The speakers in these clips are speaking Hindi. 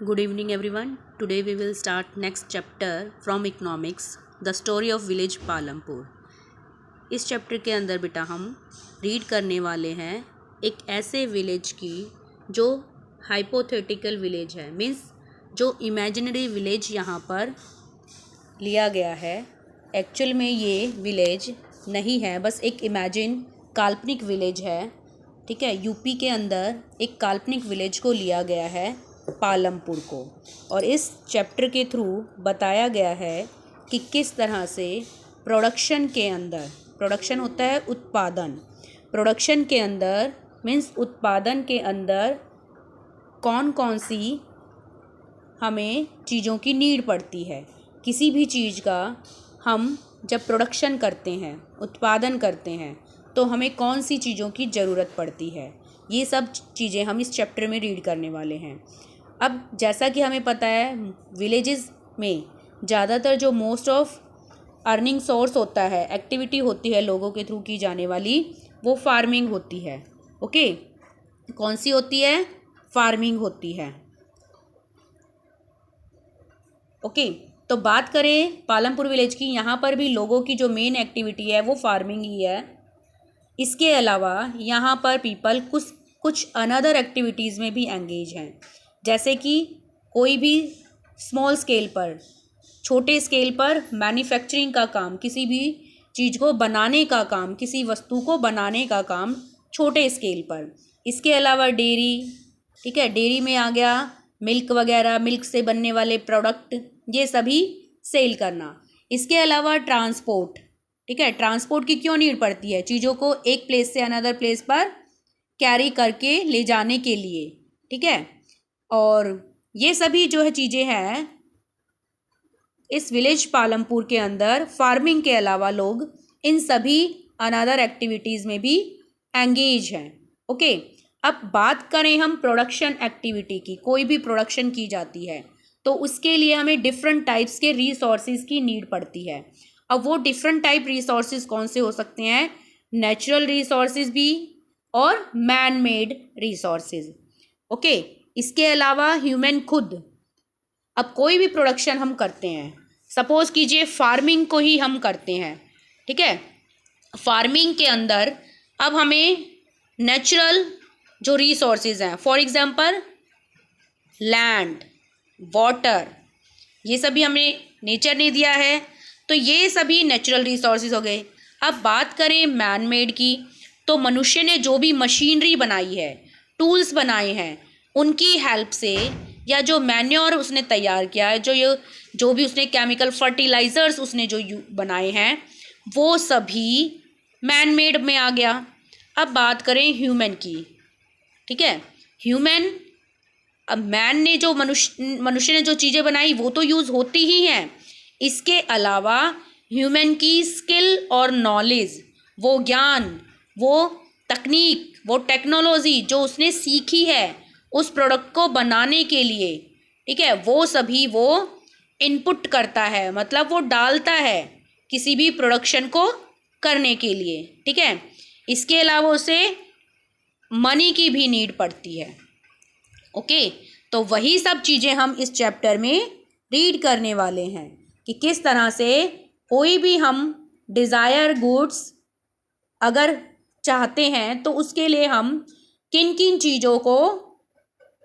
Good evening, everyone. Today we will start next chapter from economics, the story of village Palampur. इस चैप्टर के अंदर बेटा हम रीड करने वाले हैं एक ऐसे विलेज की जो हाइपोथेटिकल विलेज है, मीन्स जो इमेजिनरी विलेज यहाँ पर लिया गया है. एक्चुअल में ये विलेज नहीं है, बस एक इमेजिन काल्पनिक विलेज है. ठीक है, यूपी के अंदर एक काल्पनिक विलेज को लिया गया है, पालमपुर को. और इस चैप्टर के थ्रू बताया गया है कि किस तरह से प्रोडक्शन के अंदर, प्रोडक्शन होता है उत्पादन, प्रोडक्शन के अंदर मीन्स उत्पादन के अंदर कौन कौन सी हमें चीज़ों की नीड पड़ती है. किसी भी चीज़ का हम जब प्रोडक्शन करते हैं, उत्पादन करते हैं, तो हमें कौन सी चीज़ों की ज़रूरत पड़ती है. ये सब चीज़ें हम इस चैप्टर में रीड करने वाले हैं. अब जैसा कि हमें पता है, विलेजेस में ज़्यादातर जो मोस्ट ऑफ अर्निंग सोर्स होता है, एक्टिविटी होती है लोगों के थ्रू की जाने वाली, वो फार्मिंग होती है. ओके, कौन सी होती है? फार्मिंग होती है. ओके, तो बात करें पालमपुर विलेज की, यहाँ पर भी लोगों की जो मेन एक्टिविटी है वो फार्मिंग ही है. इसके अलावा यहाँ पर पीपल कुछ अनदर एक्टिविटीज़ में भी एंगेज हैं, जैसे कि कोई भी स्मॉल स्केल पर, छोटे स्केल पर मैन्युफैक्चरिंग का काम, किसी भी चीज़ को बनाने का काम, किसी वस्तु को बनाने का काम छोटे स्केल पर. इसके अलावा डेयरी, ठीक है, डेयरी में आ गया मिल्क वगैरह, मिल्क से बनने वाले प्रोडक्ट, ये सभी सेल करना. इसके अलावा ट्रांसपोर्ट, ठीक है, ट्रांसपोर्ट की क्यों नीड पड़ती है? चीज़ों को एक प्लेस से अनदर प्लेस पर कैरी करके ले जाने के लिए. ठीक है, और ये सभी जो है चीज़ें हैं इस विलेज पालमपुर के अंदर, फार्मिंग के अलावा लोग इन सभी अनदर एक्टिविटीज़ में भी एंगेज हैं. ओके, अब बात करें हम प्रोडक्शन एक्टिविटी की. कोई भी प्रोडक्शन की जाती है तो उसके लिए हमें डिफरेंट टाइप्स के रिसोर्सेज की नीड पड़ती है. अब वो डिफरेंट टाइप रिसोर्सेज कौन से हो सकते हैं? नेचुरल रिसोर्सेज भी और मैन मेड रिसोर्सेज. ओके, इसके अलावा ह्यूमन खुद. अब कोई भी प्रोडक्शन हम करते हैं, सपोज कीजिए फार्मिंग को ही हम करते हैं, ठीक है, फार्मिंग के अंदर अब हमें नेचुरल जो रिसोर्सेज हैं, फॉर एग्जांपल लैंड, वाटर, ये सभी हमें नेचर ने दिया है, तो ये सभी नेचुरल रिसोर्सेज हो गए. अब बात करें मैन मेड की, तो मनुष्य ने जो भी मशीनरी बनाई है, टूल्स बनाए हैं, उनकी हेल्प से, या जो मैन्योर उसने तैयार किया है, जो भी उसने केमिकल फर्टिलाइजर्स उसने जो बनाए हैं, वो सभी मैन मेड में आ गया. अब बात करें ह्यूमन की, ठीक है, ह्यूमन, अब मैन ने जो मनुष्य ने जो चीज़ें बनाई वो तो यूज़ होती ही हैं. इसके अलावा ह्यूमन की स्किल और नॉलेज, वो ज्ञान, वो तकनीक, वो टेक्नोलॉजी जो उसने सीखी है उस प्रोडक्ट को बनाने के लिए, ठीक है, वो सभी वो इनपुट करता है, मतलब वो डालता है किसी भी प्रोडक्शन को करने के लिए. ठीक है, इसके अलावा उसे मनी की भी नीड पड़ती है. ओके, तो वही सब चीज़ें हम इस चैप्टर में रीड करने वाले हैं कि किस तरह से कोई भी हम डिज़ायर गुड्स अगर चाहते हैं तो उसके लिए हम किन किन चीज़ों को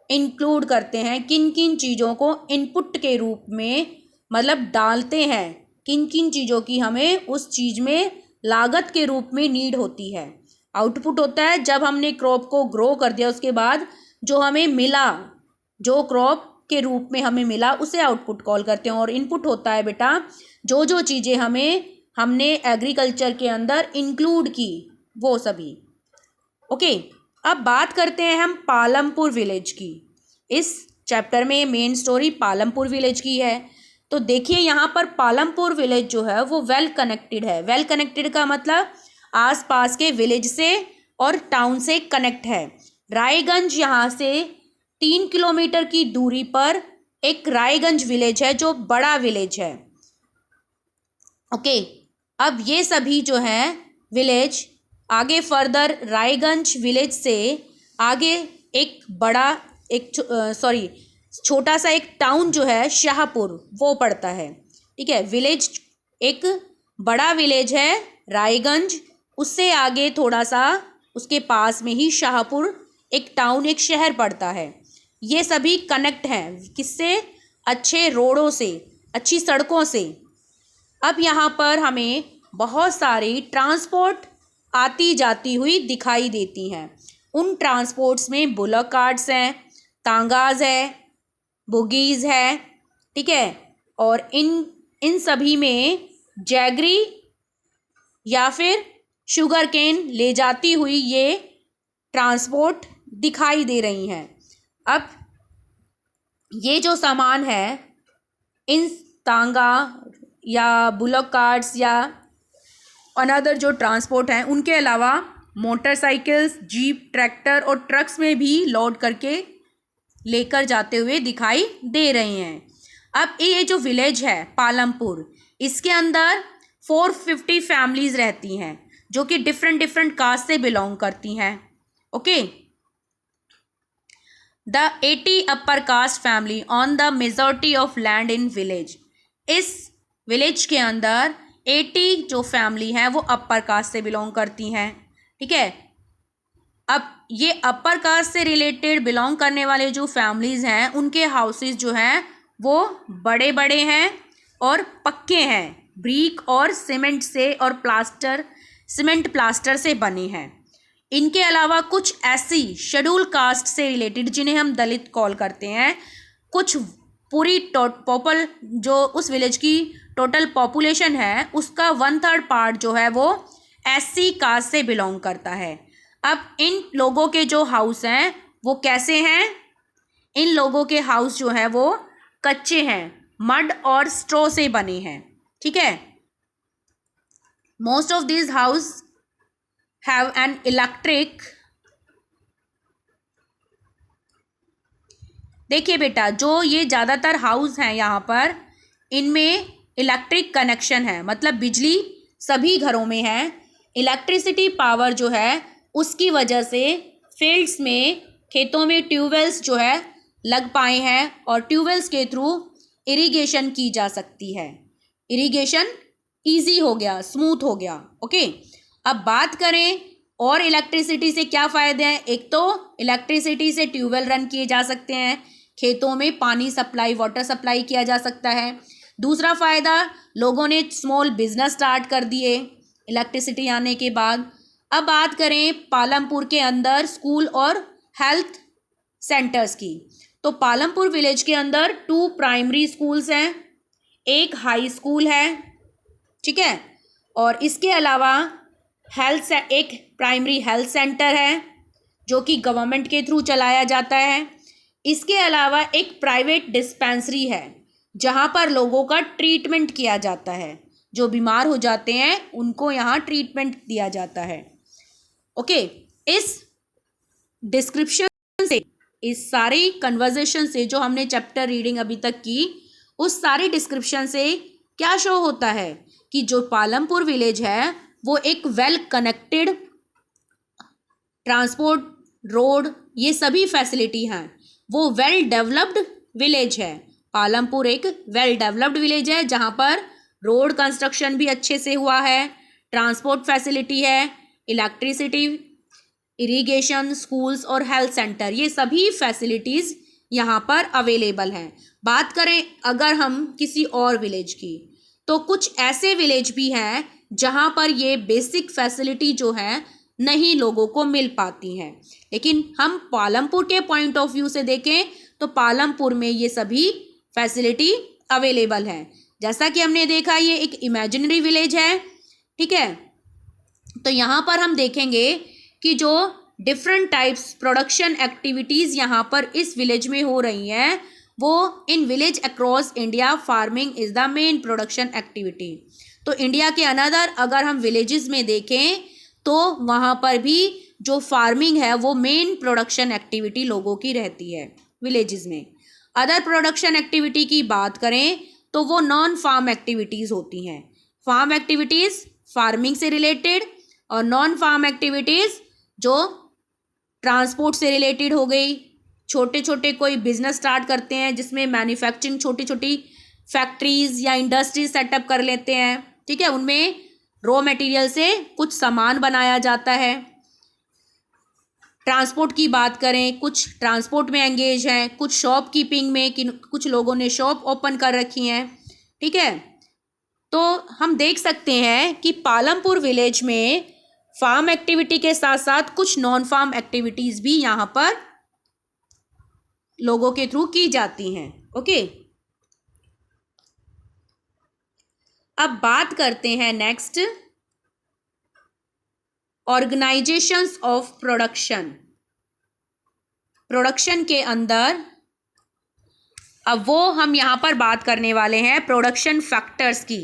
इंक्लूड करते हैं, किन किन चीज़ों को इनपुट के रूप में मतलब डालते हैं, किन किन चीज़ों की हमें उस चीज़ में लागत के रूप में नीड होती है. आउटपुट होता है जब हमने क्रॉप को ग्रो कर दिया, उसके बाद जो हमें मिला, जो क्रॉप के रूप में हमें मिला, उसे आउटपुट कॉल करते हैं. और इनपुट होता है बेटा जो चीज़ें हमने एग्रीकल्चर के अंदर इंक्लूड की, वो सभी. ओके, अब बात करते हैं हम पालमपुर विलेज की. इस चैप्टर में मेन स्टोरी पालमपुर विलेज की है. तो देखिए यहाँ पर पालमपुर विलेज जो है वो वेल कनेक्टेड है. वेल कनेक्टेड का मतलब आसपास के विलेज से और टाउन से कनेक्ट है. रायगंज यहाँ से 3 किलोमीटर की दूरी पर एक रायगंज विलेज है जो बड़ा विलेज है. ओके, अब ये सभी जो हैं विलेज आगे फर्दर रायगंज विलेज से आगे एक बड़ा एक छोटा सा एक टाउन जो है शाहपुर वो पड़ता है, ठीक है। विलेज, एक बड़ा विलेज है रायगंज, उससे आगे थोड़ा सा उसके पास में ही शाहपुर एक टाउन, एक शहर पड़ता है। ये सभी कनेक्ट हैं किससे? अच्छे रोडों से, अच्छी सड़कों से। अब यहाँ पर हमें बहुत सारी ट्रांसपोर्ट आती जाती हुई दिखाई देती हैं। उन ट्रांसपोर्ट्स में बुलक कार्ट्स हैं, तांगाज है, बुगीज़ है, ठीक है। और इन सभी में जैगरी या फिर शुगर केन ले जाती हुई ये ट्रांसपोर्ट दिखाई दे रही हैं। अब ये जो सामान है, इन तांगा या बुलक कार्ट्स या अनदर जो ट्रांसपोर्ट हैं, उनके अलावा मोटरसाइकिल्स, जीप, ट्रैक्टर और ट्रक्स में भी लोड करके लेकर जाते हुए दिखाई दे रहे हैं। अब ये जो विलेज है पालमपुर, इसके अंदर 450 फैमिलीज़ रहती हैं जो कि डिफरेंट डिफरेंट कास्ट से बिलोंग करती हैं। Okay, the 80 upper caste family on the majority of land in village. इस विलेज के अंदर 80 जो फैमिली हैं वो अपर कास्ट से बिलोंग करती हैं, ठीक है। अब ये अपर कास्ट से रिलेटेड बिलोंग करने वाले जो फैमिलीज़ हैं, उनके हाउसेस जो हैं वो बड़े बड़े हैं और पक्के हैं, ब्रिक और सीमेंट से और सीमेंट प्लास्टर से बने हैं। इनके अलावा कुछ ऐसी शेड्यूल कास्ट से रिलेटेड जिन्हें हम दलित कॉल करते हैं, कुछ पूरी जो उस विलेज की टोटल पॉपुलेशन है उसका 1/3 पार्ट जो है वो एससी कास्ट से बिलोंग करता है। अब इन लोगों के जो हाउस हैं वो कैसे हैं? इन लोगों के हाउस जो है वो कच्चे हैं, मड और स्ट्रॉ से बने हैं, ठीक है। Most of this house have an electric. देखिए बेटा, जो ये ज़्यादातर हाउस हैं यहाँ पर, इनमें इलेक्ट्रिक कनेक्शन है, मतलब बिजली सभी घरों में है। इलेक्ट्रिसिटी पावर जो है उसकी वजह से फील्ड्स में, खेतों में ट्यूबवेल्स जो है लग पाए हैं और ट्यूबवेल्स के थ्रू इरिगेशन की जा सकती है। इरिगेशन इजी हो गया, स्मूथ हो गया। ओके, अब बात करें और इलेक्ट्रिसिटी से क्या फ़ायदे हैं। एक तो इलेक्ट्रिसिटी से ट्यूबवेल रन किए जा सकते हैं, खेतों में पानी सप्लाई, वाटर सप्लाई किया जा सकता है। दूसरा फ़ायदा, लोगों ने स्मॉल बिजनेस स्टार्ट कर दिए इलेक्ट्रिसिटी आने के बाद। अब बात करें पालमपुर के अंदर स्कूल और हेल्थ सेंटर्स की, तो पालमपुर विलेज के अंदर 2 प्राइमरी स्कूल्स हैं, एक हाई स्कूल है, ठीक है। और इसके अलावा एक प्राइमरी हेल्थ सेंटर है जो कि गवर्नमेंट के थ्रू चलाया जाता है। इसके अलावा एक प्राइवेट डिस्पेंसरी है जहाँ पर लोगों का ट्रीटमेंट किया जाता है, जो बीमार हो जाते हैं उनको यहाँ ट्रीटमेंट दिया जाता है। ओके, इस डिस्क्रिप्शन से, इस सारी कन्वर्सेशन से जो हमने चैप्टर रीडिंग अभी तक की, उस सारी डिस्क्रिप्शन से क्या शो होता है कि जो पालमपुर विलेज है वो एक वेल कनेक्टेड ट्रांसपोर्ट, रोड, ये सभी फैसिलिटी हैं, वो वेल डेवलप्ड विलेज है। पालमपुर एक वेल डेवलप्ड विलेज है जहाँ पर रोड कंस्ट्रक्शन भी अच्छे से हुआ है, ट्रांसपोर्ट फैसिलिटी है, इलेक्ट्रिसिटी, इरिगेशन, स्कूल्स और हेल्थ सेंटर, ये सभी फैसिलिटीज़ यहाँ पर अवेलेबल हैं। बात करें अगर हम किसी और विलेज की, तो कुछ ऐसे विलेज भी हैं जहाँ पर ये बेसिक फैसिलिटी जो है नहीं लोगों को मिल पाती हैं। लेकिन हम पालमपुर के पॉइंट ऑफ व्यू से देखें तो पालमपुर में ये सभी फैसिलिटी अवेलेबल हैं। जैसा कि हमने देखा ये एक इमेजिनरी विलेज है, ठीक है। तो यहाँ पर हम देखेंगे कि जो डिफरेंट टाइप्स प्रोडक्शन एक्टिविटीज़ यहाँ पर इस विलेज में हो रही हैं, वो in village across India farming is the main production activity. तो इंडिया के अनदर अगर हम विलेजेस में देखें तो वहाँ पर भी जो फार्मिंग है वो मेन प्रोडक्शन एक्टिविटी लोगों की रहती है विलेजेस में। अदर प्रोडक्शन एक्टिविटी की बात करें तो वो नॉन फार्म एक्टिविटीज़ होती हैं। फार्म एक्टिविटीज़ फार्मिंग से रिलेटेड और नॉन फार्म एक्टिविटीज़ जो ट्रांसपोर्ट से रिलेटेड हो गई, छोटे छोटे कोई बिजनेस स्टार्ट करते हैं जिसमें मैन्युफैक्चरिंग छोटी छोटी फैक्ट्रीज या इंडस्ट्रीज सेटअप कर लेते हैं, ठीक है, उनमें रॉ मटेरियल से कुछ सामान बनाया जाता है। ट्रांसपोर्ट की बात करें, कुछ ट्रांसपोर्ट में एंगेज हैं, कुछ शॉप कीपिंग में, कुछ लोगों ने शॉप ओपन कर रखी हैं, ठीक है। तो हम देख सकते हैं कि पालमपुर विलेज में फार्म एक्टिविटी के साथ साथ कुछ नॉन फार्म एक्टिविटीज़ भी यहाँ पर लोगों के थ्रू की जाती हैं। ओके, अब बात करते हैं next, organisations of production. Production के अंदर अब वो हम यहाँ पर बात करने वाले हैं प्रोडक्शन फैक्टर्स की,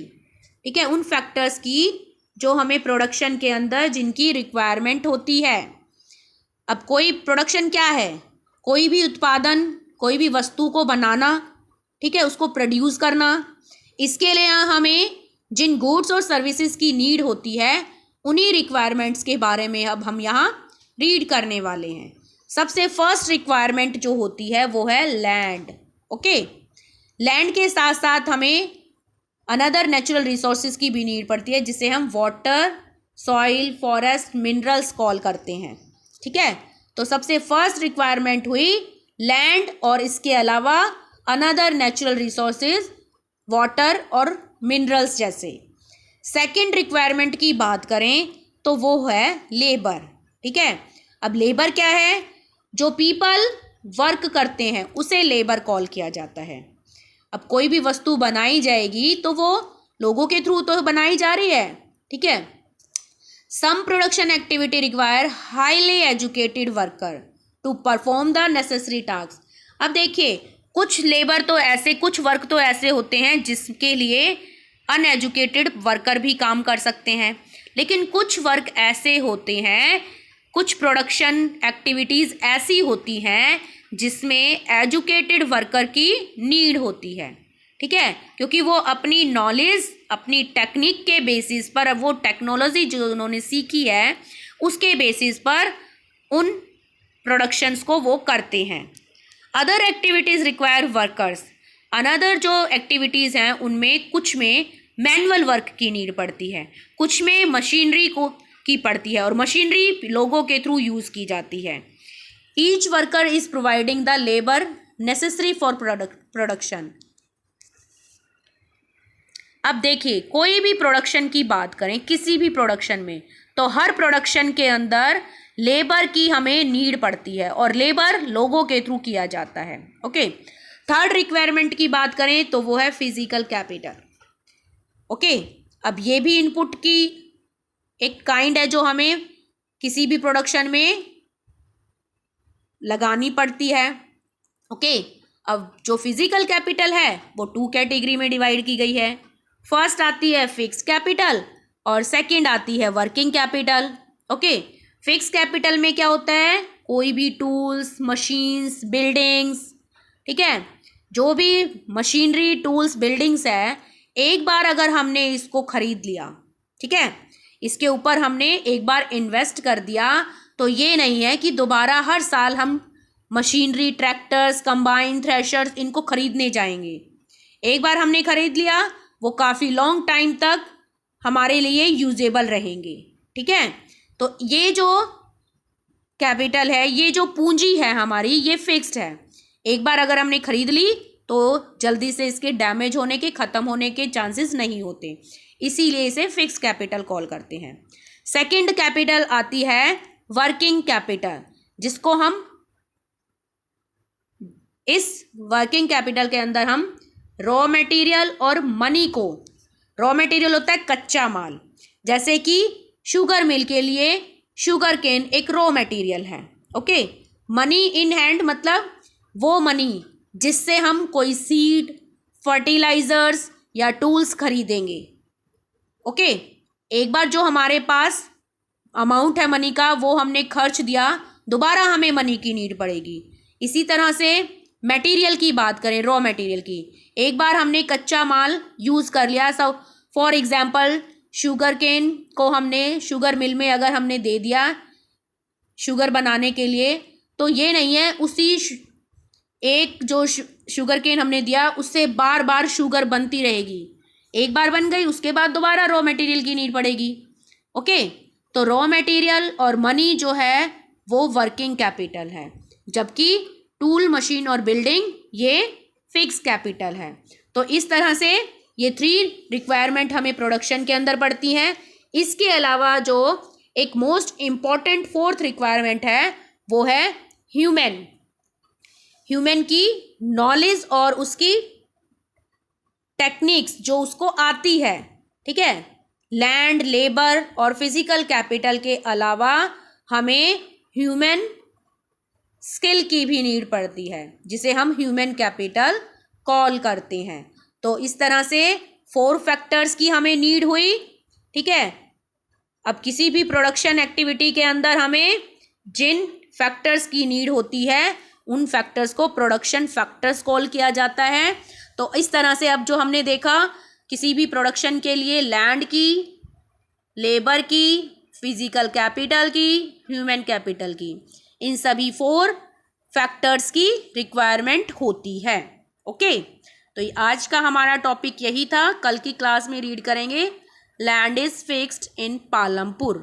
ठीक है, उन फैक्टर्स की जो हमें प्रोडक्शन के अंदर जिनकी रिक्वायरमेंट होती है। अब कोई प्रोडक्शन क्या है, कोई भी उत्पादन, कोई भी वस्तु को बनाना, ठीक है, उसको प्रोड्यूस करना। इसके लिए हमें जिन गुड्स और सर्विसेज की नीड होती है उन्हीं रिक्वायरमेंट्स के बारे में अब हम यहाँ रीड करने वाले हैं। सबसे फर्स्ट रिक्वायरमेंट जो होती है वो है लैंड। ओके, लैंड के साथ साथ हमें अनदर नेचुरल रिसोर्सेज की भी नीड पड़ती है जिसे हम water, soil, forest, minerals call करते हैं, ठीक है। तो सबसे फर्स्ट रिक्वायरमेंट हुई लैंड और इसके अलावा अनदर नेचुरल रिसोर्सेज वाटर और मिनरल्स जैसे। सेकंड रिक्वायरमेंट की बात करें तो वो है लेबर, ठीक है। अब लेबर क्या है, जो पीपल वर्क करते हैं उसे लेबर कॉल किया जाता है। अब कोई भी वस्तु बनाई जाएगी तो वो लोगों के थ्रू तो बनाई जा रही है, ठीक है। Some production activity require highly educated worker to perform the necessary task. अब देखिए, कुछ लेबर तो ऐसे, कुछ वर्क तो ऐसे होते हैं जिसके लिए अनएजुकेटेड वर्कर भी काम कर सकते हैं, लेकिन कुछ वर्क ऐसे होते हैं, कुछ प्रोडक्शन एक्टिविटीज़ ऐसी होती हैं जिसमें एजुकेटेड वर्कर की नीड होती है, ठीक है, क्योंकि वो अपनी नॉलेज, अपनी टेक्निक के बेसिस पर, अब वो टेक्नोलॉजी जो उन्होंने सीखी है उसके बेसिस पर उन प्रोडक्शंस को वो करते हैं। Other activities require workers, another जो एक्टिविटीज़ हैं उनमें कुछ में मैनुअल वर्क की नीड पड़ती है, कुछ में मशीनरी को की पड़ती है और मशीनरी लोगों के थ्रू यूज़ की जाती है। Each worker is providing the labour necessary for production. अब देखिए, कोई भी प्रोडक्शन की बात करें, किसी भी प्रोडक्शन में, तो हर प्रोडक्शन के अंदर लेबर की हमें नीड पड़ती है और लेबर लोगों के थ्रू किया जाता है। ओके, थर्ड रिक्वायरमेंट की बात करें तो वो है फिजिकल कैपिटल। ओके, अब ये भी इनपुट की एक काइंड है जो हमें किसी भी प्रोडक्शन में लगानी पड़ती है। ओके, अब जो फिजिकल कैपिटल है वो 2 कैटेगरी में डिवाइड की गई है। फर्स्ट आती है फिक्स कैपिटल और सेकंड आती है working capital. Okay, fix capital में क्या होता है, कोई भी टूल्स, मशीन्स, बिल्डिंग्स, ठीक है, जो भी मशीनरी, टूल्स, बिल्डिंग्स है, एक बार अगर हमने इसको खरीद लिया, ठीक है, इसके ऊपर हमने एक बार इन्वेस्ट कर दिया, तो ये नहीं है कि दोबारा हर साल हम मशीनरी, ट्रैक्टर्स, कंबाइन, थ्रेशर्स इनको खरीदने जाएंगे। एक बार हमने खरीद लिया, वो काफ़ी लॉन्ग टाइम तक हमारे लिए यूजेबल रहेंगे, ठीक है। तो ये जो कैपिटल है, ये जो पूंजी है हमारी, ये फिक्स्ड है। एक बार अगर हमने खरीद ली तो जल्दी से इसके डैमेज होने के, ख़त्म होने के चांसेस नहीं होते, इसीलिए इसे फिक्स कैपिटल कॉल करते हैं। सेकंड कैपिटल आती है वर्किंग कैपिटल, जिसको हम इस वर्किंग कैपिटल के अंदर हम रॉ मटेरियल और मनी को, रॉ मटेरियल होता है कच्चा माल, जैसे कि शुगर मिल के लिए शुगर केन एक रॉ मटेरियल है। ओके, मनी इन हैंड मतलब वो मनी जिससे हम कोई सीड, फर्टिलाइजर्स या टूल्स खरीदेंगे। ओके, एक बार जो हमारे पास अमाउंट है मनी का, वो हमने खर्च दिया, दोबारा हमें मनी की नीड पड़ेगी। इसी तरह से मटेरियल की बात करें, रॉ मटेरियल की, एक बार हमने कच्चा माल यूज़ कर लिया, सब फॉर एग्जांपल शुगर केन को हमने शुगर मिल में अगर हमने दे दिया शुगर बनाने के लिए, तो ये नहीं है उसी एक जो शुगर केन हमने दिया उससे बार बार शुगर बनती रहेगी, एक बार बन गई उसके बाद दोबारा रॉ मटेरियल की नीड पड़ेगी। ओके, तो रॉ मटेरियल और मनी जो है वो वर्किंग कैपिटल है, जबकि टूल मशीन और बिल्डिंग ये फिक्स कैपिटल है। तो इस तरह से ये 3 रिक्वायरमेंट हमें प्रोडक्शन के अंदर पड़ती हैं। इसके अलावा जो एक मोस्ट इम्पॉर्टेंट 4th रिक्वायरमेंट है वो है ह्यूमन की नॉलेज और उसकी टेक्निक्स जो उसको आती है। ठीक है, लैंड, लेबर और फिजिकल कैपिटल के अलावा हमें ह्यूमन स्किल की भी नीड पड़ती है, जिसे हम ह्यूमन कैपिटल कॉल करते हैं। तो इस तरह से 4 फैक्टर्स की हमें नीड हुई। ठीक है, अब किसी भी प्रोडक्शन एक्टिविटी के अंदर हमें जिन फैक्टर्स की नीड होती है उन फैक्टर्स को प्रोडक्शन फैक्टर्स कॉल किया जाता है। तो इस तरह से अब जो हमने देखा, किसी भी प्रोडक्शन के लिए लैंड की, लेबर की, फिजिकल कैपिटल की, ह्यूमन कैपिटल की, इन सभी 4 फैक्टर्स की रिक्वायरमेंट होती है। ओके, तो आज का हमारा टॉपिक यही था। कल की क्लास में रीड करेंगे land is fixed in Palampur.